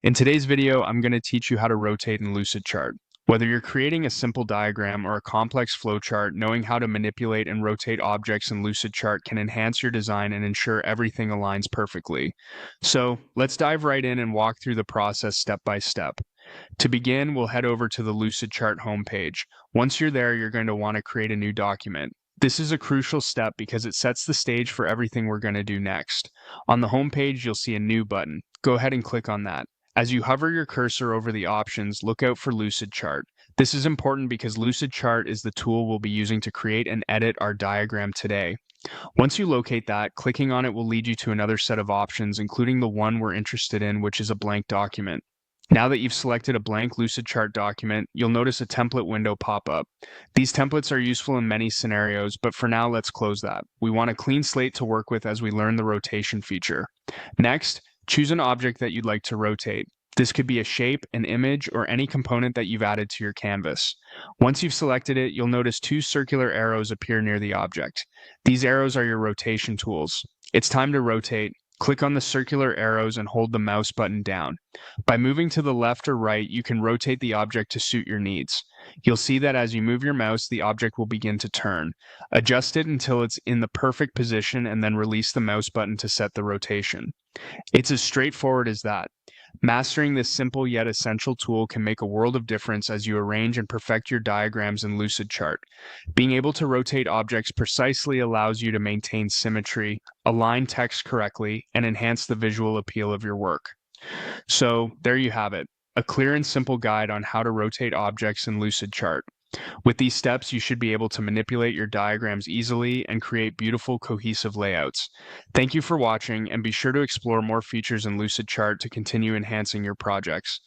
In today's video, I'm going to teach you how to rotate in Lucidchart. Whether you're creating a simple diagram or a complex flowchart, knowing how to manipulate and rotate objects in Lucidchart can enhance your design and ensure everything aligns perfectly. So let's dive right in and walk through the process step by step. To begin, we'll head over to the Lucidchart homepage. Once you're there, you're going to want to create a new document. This is a crucial step because it sets the stage for everything we're going to do next. On the homepage, you'll see a New button. Go ahead and click on that. As you hover your cursor over the options, look out for Lucidchart. This is important because Lucidchart is the tool we'll be using to create and edit our diagram today. Once you locate that, clicking on it will lead you to another set of options, including the one we're interested in, which is a blank document. Now that you've selected a blank Lucidchart document, you'll notice a template window pop up. These templates are useful in many scenarios, but for now, let's close that. We want a clean slate to work with as we learn the rotation feature. Next, choose an object that you'd like to rotate. This could be a shape, an image, or any component that you've added to your canvas. Once you've selected it, you'll notice two circular arrows appear near the object. These arrows are your rotation tools. It's time to rotate. Click on the circular arrows and hold the mouse button down. By moving to the left or right, you can rotate the object to suit your needs. You'll see that as you move your mouse, the object will begin to turn. Adjust it until it's in the perfect position and then release the mouse button to set the rotation. It's as straightforward as that. Mastering this simple yet essential tool can make a world of difference as you arrange and perfect your diagrams in Lucidchart. Being able to rotate objects precisely allows you to maintain symmetry, align text correctly, and enhance the visual appeal of your work. So there you have it, a clear and simple guide on how to rotate objects in Lucidchart. With these steps, you should be able to manipulate your diagrams easily and create beautiful, cohesive layouts. Thank you for watching, and be sure to explore more features in Lucidchart to continue enhancing your projects.